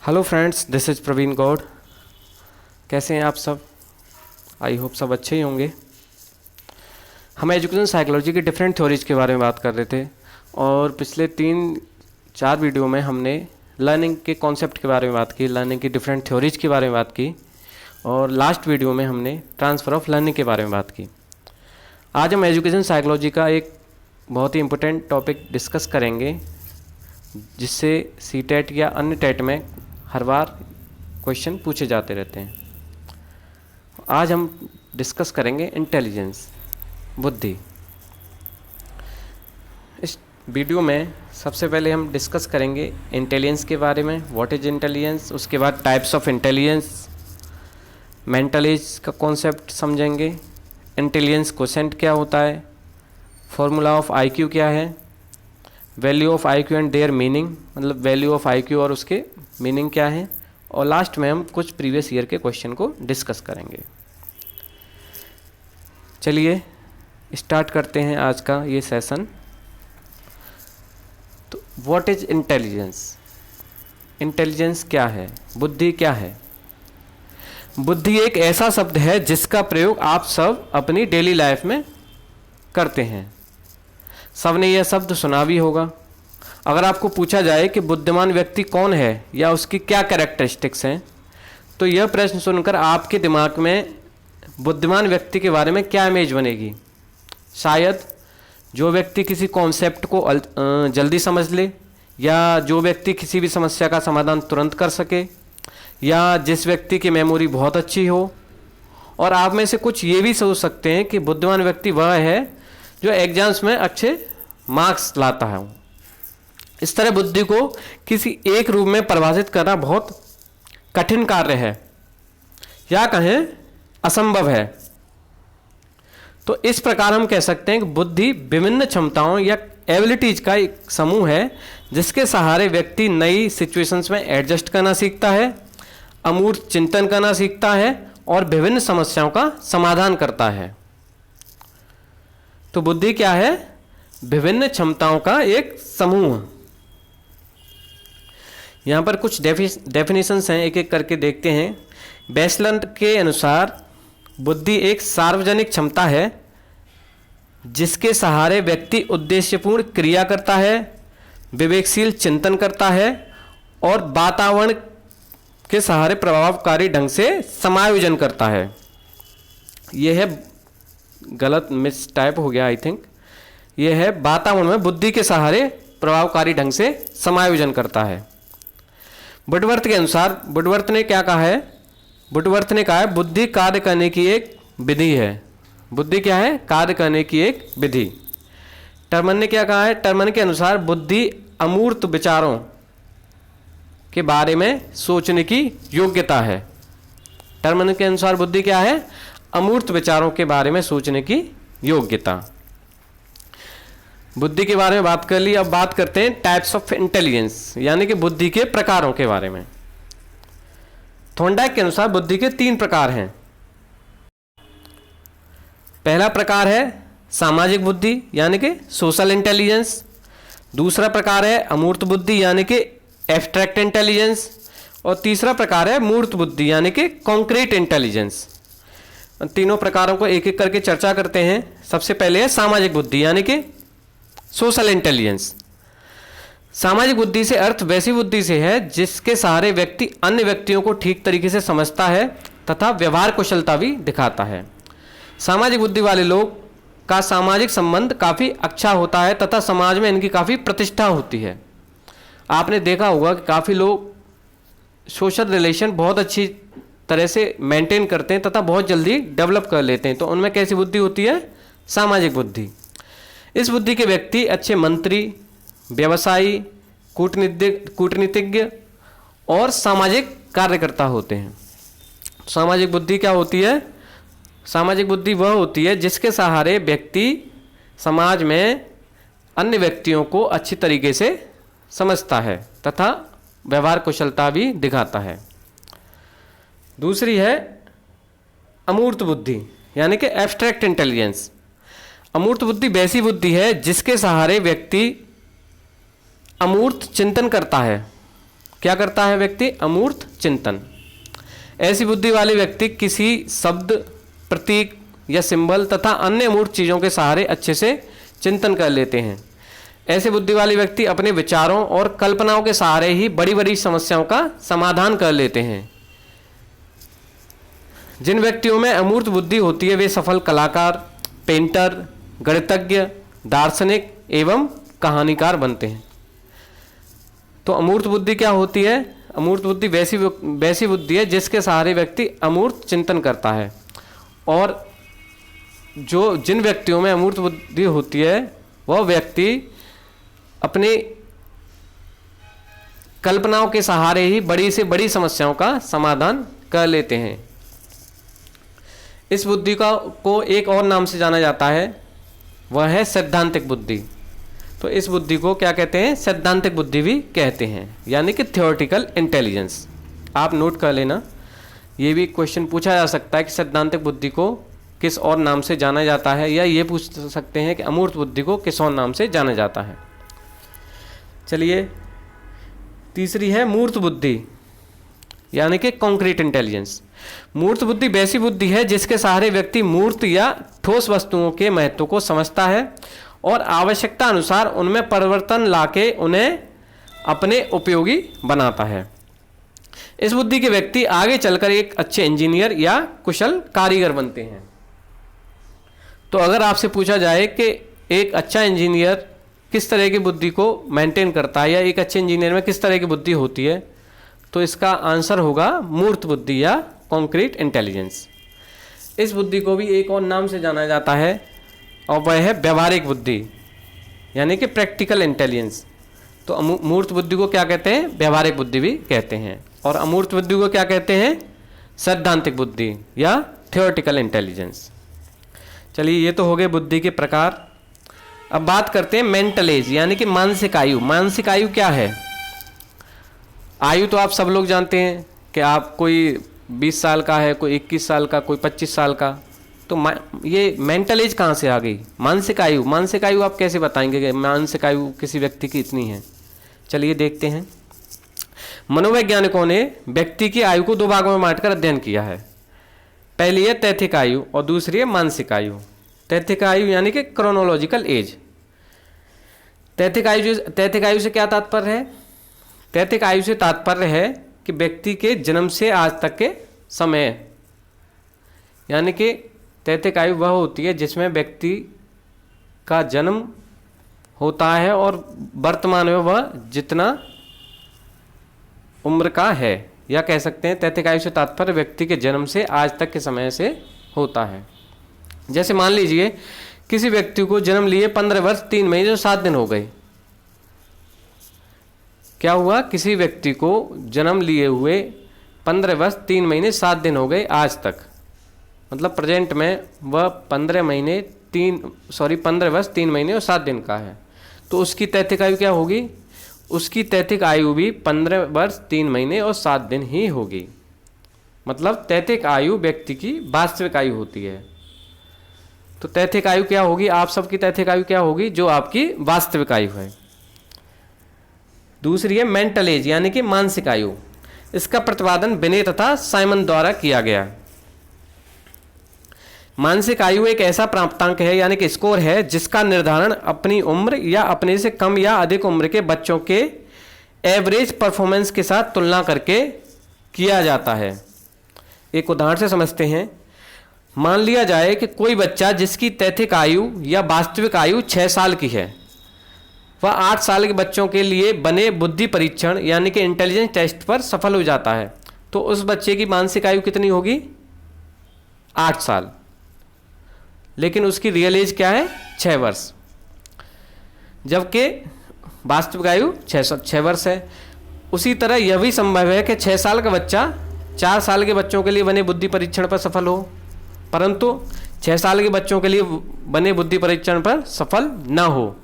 Hello friends, this is Praveen Gaur. कैसे हैं आप सब? आई होप सब अच्छे ही होंगे। हम एजुकेशन साइकोलॉजी की डिफरेंट थ्योरीज के बारे में बात कर रहे थे और पिछले 3-4 वीडियो में हमने लर्निंग के कॉन्सेप्ट के बारे में बात की, लर्निंग की डिफरेंट थ्योरीज के बारे में बात की और लास्ट वीडियो में हमने ट्रांसफ़र ऑफ लर्निंग के बारे में बात की। आज हम एजुकेशन साइकोलॉजी का एक बहुत ही इम्पोर्टेंट टॉपिक डिस्कस करेंगे जिससे सीटेट या अन्य टेट में हर बार क्वेश्चन पूछे जाते रहते हैं। आज हम डिस्कस करेंगे इंटेलिजेंस, बुद्धि। इस वीडियो में सबसे पहले हम डिस्कस करेंगे इंटेलिजेंस के बारे में, व्हाट इज इंटेलिजेंस। उसके बाद types of intelligence, mental as का कॉन्सेप्ट समझेंगे, इंटेलिजेंस क्वोशेंट क्या होता है, फॉर्मूला ऑफ आईक्यू क्या है, value of IQ and there meaning, मतलब वैल्यू ऑफ आईक्यू और उसके मीनिंग क्या है, और लास्ट में हम कुछ प्रीवियस ईयर के क्वेश्चन को डिस्कस करेंगे। चलिए स्टार्ट करते हैं आज का ये सेशन। तो व्हाट इज इंटेलिजेंस? इंटेलिजेंस क्या है, बुद्धि क्या है? बुद्धि एक ऐसा शब्द है जिसका प्रयोग आप सब अपनी डेली लाइफ में करते हैं। सबने यह शब्द सुना भी होगा। अगर आपको पूछा जाए कि बुद्धिमान व्यक्ति कौन है या उसकी क्या कैरेक्टरिस्टिक्स हैं, तो यह प्रश्न सुनकर आपके दिमाग में बुद्धिमान व्यक्ति के बारे में क्या इमेज बनेगी? शायद जो व्यक्ति किसी कॉन्सेप्ट को जल्दी समझ ले, या जो व्यक्ति किसी भी समस्या का समाधान तुरंत कर सके, या जिस व्यक्ति की मेमोरी बहुत अच्छी हो। और आप में से कुछ ये भी सोच सकते हैं कि बुद्धिमान व्यक्ति वह है जो एग्जाम्स में अच्छे मार्क्स लाता है। इस तरह बुद्धि को किसी एक रूप में परिभाषित करना बहुत कठिन कार्य है, या कहें असंभव है। तो इस प्रकार हम कह सकते हैं कि बुद्धि विभिन्न क्षमताओं या एबिलिटीज का एक समूह है जिसके सहारे व्यक्ति नई सिचुएशंस में एडजस्ट करना सीखता है, अमूर्त चिंतन करना सीखता है और विभिन्न समस्याओं का समाधान करता है। तो बुद्धि क्या है? विभिन्न क्षमताओं का एक समूह। यहाँ पर कुछ डेफिनेशंस हैं, एक एक करके देखते हैं। बैचलर के अनुसार बुद्धि एक सार्वजनिक क्षमता है जिसके सहारे व्यक्ति उद्देश्यपूर्ण क्रिया करता है, विवेकशील चिंतन करता है और वातावरण के सहारे प्रभावकारी ढंग से समायोजन करता है। यह है, गलत मिस टाइप हो गया आई थिंक। यह है वातावरण में बुद्धि के सहारे प्रभावकारी ढंग से समायोजन करता है। वुडवर्थ के अनुसार, वुडवर्थ ने क्या कहा है? वुडवर्थ ने कहा है बुद्धि कार्य करने की एक विधि है। बुद्धि क्या है? कार्य करने की एक विधि। टर्मन ने क्या कहा है? टर्मन के अनुसार बुद्धि अमूर्त विचारों के बारे में सोचने की योग्यता है। टर्मन के अनुसार बुद्धि क्या है? अमूर्त विचारों के बारे में सोचने की योग्यता। बुद्धि के बारे में बात कर ली, अब बात करते हैं टाइप्स ऑफ इंटेलिजेंस, यानी कि बुद्धि के प्रकारों के बारे में। थॉर्नडाइक के अनुसार बुद्धि के 3 प्रकार हैं। पहला प्रकार है सामाजिक बुद्धि यानी कि सोशल इंटेलिजेंस। दूसरा प्रकार है अमूर्त बुद्धि यानी कि एब्स्ट्रैक्ट इंटेलिजेंस। और तीसरा प्रकार है मूर्त बुद्धि यानी कि कॉन्क्रीट इंटेलिजेंस। तीनों प्रकारों को एक एक करके चर्चा करते हैं। सबसे पहले है सामाजिक बुद्धि यानी कि सोशल इंटेलिजेंस। सामाजिक बुद्धि से अर्थ वैसी बुद्धि से है जिसके सहारे व्यक्ति अन्य व्यक्तियों को ठीक तरीके से समझता है तथा व्यवहार कुशलता भी दिखाता है। सामाजिक बुद्धि वाले लोग का सामाजिक संबंध काफ़ी अच्छा होता है तथा समाज में इनकी काफ़ी प्रतिष्ठा होती है। आपने देखा होगा कि काफ़ी लोग सोशल रिलेशन बहुत अच्छी तरह से मेंटेन करते हैं तथा बहुत जल्दी डेवलप कर लेते हैं। तो उनमें कैसी बुद्धि होती है? सामाजिक बुद्धि। इस बुद्धि के व्यक्ति अच्छे मंत्री, व्यवसायी, कूटनीतिज्ञ और सामाजिक कार्यकर्ता होते हैं। सामाजिक बुद्धि क्या होती है? सामाजिक बुद्धि वह होती है जिसके सहारे व्यक्ति समाज में अन्य व्यक्तियों को अच्छी तरीके से समझता है तथा व्यवहार कुशलता भी दिखाता है। दूसरी है अमूर्त बुद्धि यानी कि एब्स्ट्रैक्ट इंटेलिजेंस। अमूर्त बुद्धि वैसी बुद्धि है जिसके सहारे व्यक्ति अमूर्त चिंतन करता है क्या करता है व्यक्ति? अमूर्त चिंतन। ऐसी बुद्धि वाले व्यक्ति किसी शब्द, प्रतीक या सिंबल तथा अन्य अमूर्त चीज़ों के सहारे अच्छे से चिंतन कर लेते हैं। ऐसे बुद्धि वाले व्यक्ति अपने विचारों और कल्पनाओं के सहारे ही बड़ी बड़ी समस्याओं का समाधान कर लेते हैं। जिन व्यक्तियों में अमूर्त बुद्धि होती है वे सफल कलाकार, पेंटर, गणितज्ञ, दार्शनिक एवं कहानीकार बनते हैं। तो अमूर्त बुद्धि क्या होती है? अमूर्त बुद्धि वैसी बुद्धि है जिसके सहारे व्यक्ति अमूर्त चिंतन करता है। और जिन व्यक्तियों में अमूर्त बुद्धि होती है वह व्यक्ति अपनी कल्पनाओं के सहारे ही बड़ी से बड़ी समस्याओं का समाधान कर लेते हैं। इस बुद्धि को एक और नाम से जाना जाता है, वह है सैद्धांतिक बुद्धि। तो इस बुद्धि को क्या कहते हैं? सैद्धांतिक बुद्धि भी कहते हैं, यानी कि थ्योरेटिकल इंटेलिजेंस। आप नोट कर लेना, ये भी क्वेश्चन पूछा जा सकता है कि सैद्धांतिक बुद्धि को किस और नाम से जाना जाता है, या ये पूछ सकते हैं कि अमूर्त बुद्धि को किस और नाम से जाना जाता है। चलिए, तीसरी है मूर्त बुद्धि, यानी कि कॉन्क्रीट इंटेलिजेंस। मूर्त बुद्धि वैसी बुद्धि है जिसके सहारे व्यक्ति मूर्त या ठोस वस्तुओं के महत्व को समझता है और आवश्यकता अनुसार उनमें परिवर्तन लाके उन्हें अपने उपयोगी बनाता है। इस बुद्धि के व्यक्ति आगे चलकर एक अच्छे इंजीनियर या कुशल कारीगर बनते हैं। तो अगर आपसे पूछा जाए कि एक अच्छा इंजीनियर किस तरह की बुद्धि को मेंटेन करता है, या एक अच्छे इंजीनियर में किस तरह की बुद्धि होती है, तो इसका आंसर होगा मूर्त बुद्धि या कॉन्क्रीट इंटेलिजेंस। इस बुद्धि को भी एक और नाम से जाना जाता है और वह है व्यवहारिक बुद्धि, यानी कि प्रैक्टिकल इंटेलिजेंस। तो मूर्त बुद्धि को क्या कहते हैं? व्यवहारिक बुद्धि भी कहते हैं। और अमूर्त बुद्धि को क्या कहते हैं? सैद्धांतिक बुद्धि या थ्योरेटिकल इंटेलिजेंस। चलिए, ये तो हो गए बुद्धि के प्रकार। अब बात करते हैं मेंटल एज, यानी कि मानसिक आयु। मानसिक आयु क्या है? आयु तो आप सब लोग जानते हैं कि आप कोई 20 साल का है, कोई 21 साल का, कोई 25 साल का। तो ये मेंटल एज कहाँ से आ गई? मानसिक आयु। मानसिक आयु आप कैसे बताएंगे कि मानसिक आयु किसी व्यक्ति की इतनी है? चलिए देखते हैं। मनोवैज्ञानिकों ने व्यक्ति की आयु को दो भागों में बांटकर अध्ययन किया है। पहली है तैथिक आयु और दूसरी है मानसिक आयु। तैथिक आयु यानी कि क्रोनोलॉजिकल एज। तैथिक आयु से क्या तात्पर्य है? तैथिक आयु से तात्पर्य है कि व्यक्ति के जन्म से आज तक के समय, यानी कि तैथिक आयु वह होती है जिसमें व्यक्ति का जन्म होता है और वर्तमान में वह जितना उम्र का है, या कह सकते हैं तैथिक आयु से तात्पर्य व्यक्ति के जन्म से आज तक के समय से होता है। जैसे मान लीजिए किसी व्यक्ति को जन्म लिए 15 वर्ष 3 महीने और 7 दिन हो गए। क्या हुआ? किसी व्यक्ति को जन्म लिए हुए 15 वर्ष 3 महीने 7 दिन हो गए आज तक, मतलब प्रेजेंट में वह 15 वर्ष 3 महीने और 7 दिन का है। तो उसकी तैथिक आयु क्या होगी? उसकी तैथिक आयु भी 15 वर्ष 3 महीने और 7 दिन ही होगी। मतलब तैथिक आयु व्यक्ति की वास्तविक आयु होती है। तो तैथिक आयु क्या होगी? आप सबकी तैथिक आयु क्या होगी? जो आपकी वास्तविक आयु है। दूसरी है मेंटल एज, यानी कि मानसिक आयु। इसका प्रतिपादन बिने तथा साइमन द्वारा किया गया। मानसिक आयु एक ऐसा प्राप्तांक है, यानी कि स्कोर है, जिसका निर्धारण अपनी उम्र या अपने से कम या अधिक उम्र के बच्चों के एवरेज परफॉर्मेंस के साथ तुलना करके किया जाता है। एक उदाहरण से समझते हैं। मान लिया जाए कि कोई बच्चा जिसकी तैथिक आयु या वास्तविक आयु 6 साल की है, वह 8 साल के बच्चों के लिए बने बुद्धि परीक्षण यानी कि इंटेलिजेंस टेस्ट पर सफल हो जाता है। तो उस बच्चे की मानसिक आयु कितनी होगी? 8 साल। लेकिन उसकी रियल एज क्या है? 6 वर्ष, जबकि वास्तविक आयु 6 वर्ष है। उसी तरह यह भी संभव है कि 6 साल का बच्चा 4 साल के बच्चों के लिए बने बुद्धि परीक्षण पर सफल हो, परंतु 6 साल के बच्चों के लिए बने बुद्धि परीक्षण पर सफल ना हो।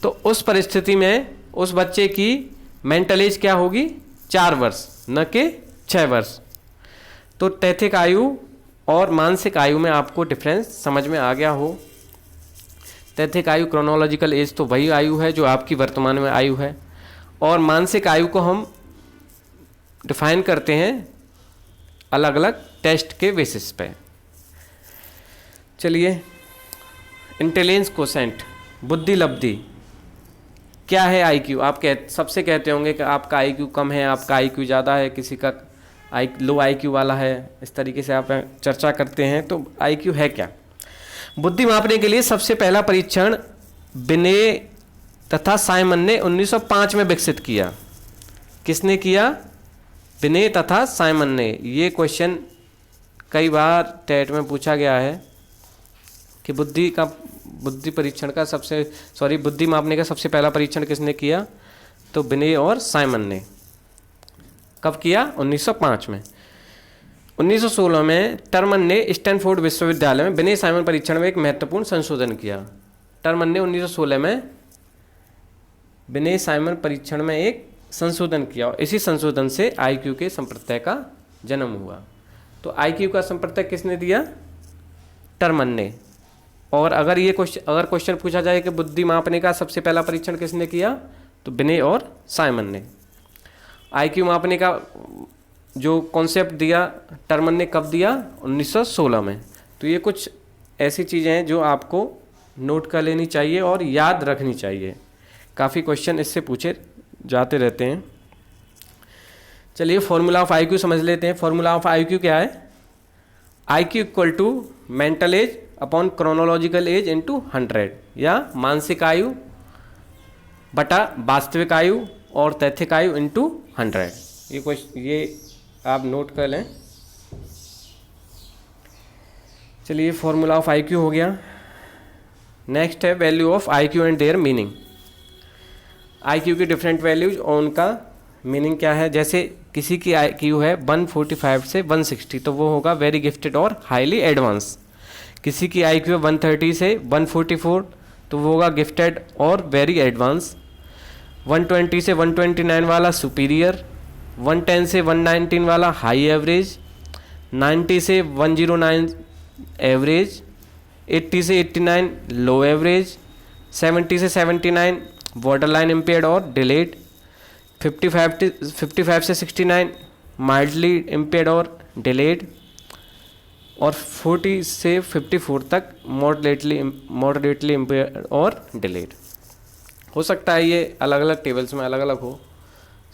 तो उस परिस्थिति में उस बच्चे की मेंटल एज क्या होगी? 4 वर्ष, न कि 6 वर्ष। तो तैथिक आयु और मानसिक आयु में आपको डिफरेंस समझ में आ गया हो। तैथिक आयु क्रोनोलॉजिकल एज तो वही आयु है जो आपकी वर्तमान में आयु है, और मानसिक आयु को हम डिफाइन करते हैं अलग अलग टेस्ट के बेसिस पे। चलिए, इंटेलिजेंस कोसेंट, बुद्धि लब्धि क्या है? आईक्यू। आप सबसे कहते होंगे कि आपका आईक्यू कम है, आपका आईक्यू ज़्यादा है, किसी का लो आईक्यू वाला है, इस तरीके से आप चर्चा करते हैं। तो आईक्यू है क्या? बुद्धि मापने के लिए सबसे पहला परीक्षण बिने तथा साइमन ने 1905 में विकसित किया। किसने किया? बिने तथा साइमन ने। ये क्वेश्चन कई बार टेट में पूछा गया है कि बुद्धि मापने का सबसे पहला परीक्षण किसने किया? तो बिने और साइमन ने। कब किया? 1905 में। 1916 में टर्मन ने स्टैनफोर्ड विश्वविद्यालय में बिने साइमन परीक्षण में एक महत्वपूर्ण संशोधन किया। टर्मन ने 1916 में बिने साइमन परीक्षण में एक संशोधन किया और इसी संशोधन से आईक्यू के संप्रत्यय का जन्म हुआ। तो आईक्यू का संप्रत्यय किसने दिया? टर्मन ने। और अगर क्वेश्चन पूछा जाए कि बुद्धि मापने का सबसे पहला परीक्षण किसने किया, तो बिने और साइमन ने। आईक्यू मापने का जो कॉन्सेप्ट दिया टर्मन ने कब दिया? 1916 में। तो ये कुछ ऐसी चीज़ें हैं जो आपको नोट कर लेनी चाहिए और याद रखनी चाहिए। काफ़ी क्वेश्चन इससे पूछे जाते रहते हैं। चलिए, फॉर्मूला ऑफ आईक्यू समझ लेते हैं। फॉर्मूला ऑफ आईक्यू क्या है? IQ equal to mental age upon chronological age into 100, या मानसिक आयु बटा वास्तविक आयु और तैथिक आयु इंटू 100। ये आप नोट कर लें। चलिए, फॉर्मूला ऑफ आईक्यू हो गया। नेक्स्ट है value of IQ and there meaning. IQ की डिफरेंट वैल्यूज और उनका मीनिंग क्या है। जैसे किसी की आईक्यू है 145 से 160, तो वो होगा वेरी गिफ्टेड और हाईली एडवांस। किसी की आईक्यू है 130 से 144, तो वो होगा गिफ्टेड और वेरी एडवांस। 120 से 129 वाला सुपीरियर, 110 से 119 वाला हाई एवरेज, 90 से 109 एवरेज, 80 से 89 लो एवरेज, 70 से 79 बॉर्डरलाइन इम्पेयर्ड और डिलेड, 55 से 69 माइल्डली इम्पेयर्ड और डिलेड, और 40 से 54 तक मॉडरेटली इम्पेयर्ड और डिलेड। हो सकता है ये अलग अलग टेबल्स में अलग अलग हो,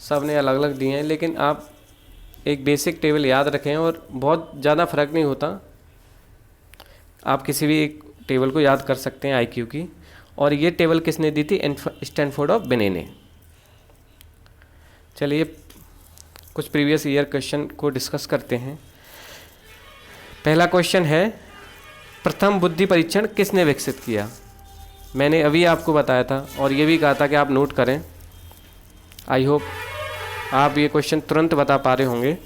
सब ने अलग अलग दिए हैं, लेकिन आप एक बेसिक टेबल याद रखें और बहुत ज़्यादा फर्क नहीं होता। आप किसी भी एक टेबल को याद कर सकते हैं आईक्यू की। और ये टेबल किसने दी थी? स्टैनफोर्ड ऑफ बिने ने। चलिए, कुछ प्रीवियस ईयर क्वेश्चन को डिस्कस करते हैं। पहला क्वेश्चन है, प्रथम बुद्धि परीक्षण किसने विकसित किया? मैंने अभी आपको बताया था और ये भी कहा था कि आप नोट करें। आई होप आप ये क्वेश्चन तुरंत बता पा रहे होंगे।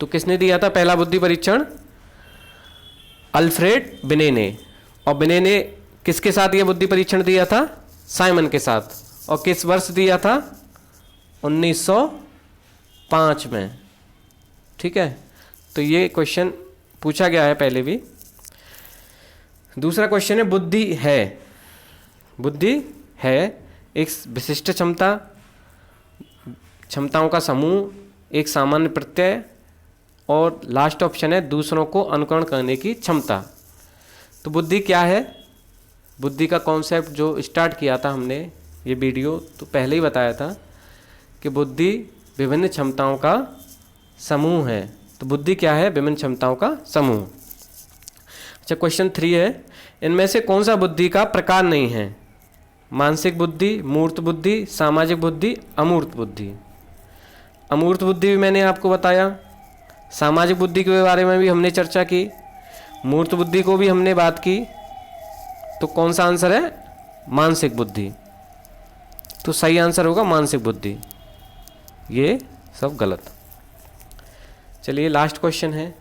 तो किसने दिया था पहला बुद्धि परीक्षण? अल्फ्रेड बिने ने। और बिने ने किसके साथ ये बुद्धि परीक्षण दिया था? साइमन के साथ। और किस वर्ष दिया था? 1905 में। ठीक है, तो ये क्वेश्चन पूछा गया है पहले भी। दूसरा क्वेश्चन है, बुद्धि है एक विशिष्ट क्षमताओं का समूह, एक सामान्य प्रत्यय, और लास्ट ऑप्शन है दूसरों को अनुकरण करने की क्षमता। तो बुद्धि क्या है? बुद्धि का कॉन्सेप्ट जो स्टार्ट किया था हमने ये वीडियो, तो पहले ही बताया था कि बुद्धि विभिन्न क्षमताओं का समूह है। तो बुद्धि क्या है? विभिन्न क्षमताओं का समूह। अच्छा, क्वेश्चन 3 है, इनमें से कौन सा बुद्धि का प्रकार नहीं है? मानसिक बुद्धि, मूर्त बुद्धि, सामाजिक बुद्धि, अमूर्त बुद्धि। अमूर्त बुद्धि भी मैंने आपको बताया, सामाजिक बुद्धि के बारे में भी हमने चर्चा की, मूर्त बुद्धि को भी हमने बात की। तो कौन सा आंसर है? मानसिक बुद्धि। तो सही आंसर होगा मानसिक बुद्धि, ये सब गलत। चलिए, लास्ट क्वेश्चन है,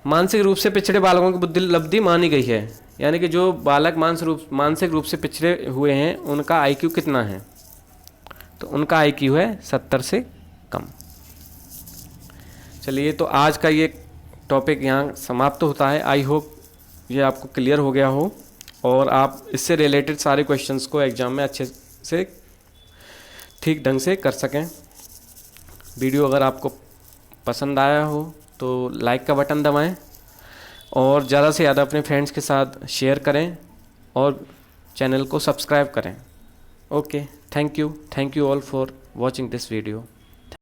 मानसिक रूप से पिछड़े बालकों की बुद्धि लब्धि मानी गई है, यानी कि जो बालक मानसिक रूप से पिछड़े हुए हैं उनका आईक्यू कितना है? तो उनका आईक्यू है 70 से कम। चलिए, तो आज का ये टॉपिक यहाँ समाप्त होता है। आई होप ये आपको क्लियर हो गया हो और आप इससे रिलेटेड सारे क्वेश्चंस को एग्जाम में अच्छे से ठीक ढंग से कर सकें। वीडियो अगर आपको पसंद आया हो तो लाइक का बटन दबाएं और ज़्यादा से ज़्यादा अपने फ्रेंड्स के साथ शेयर करें और चैनल को सब्सक्राइब करें। Okay, thank you all for watching this video.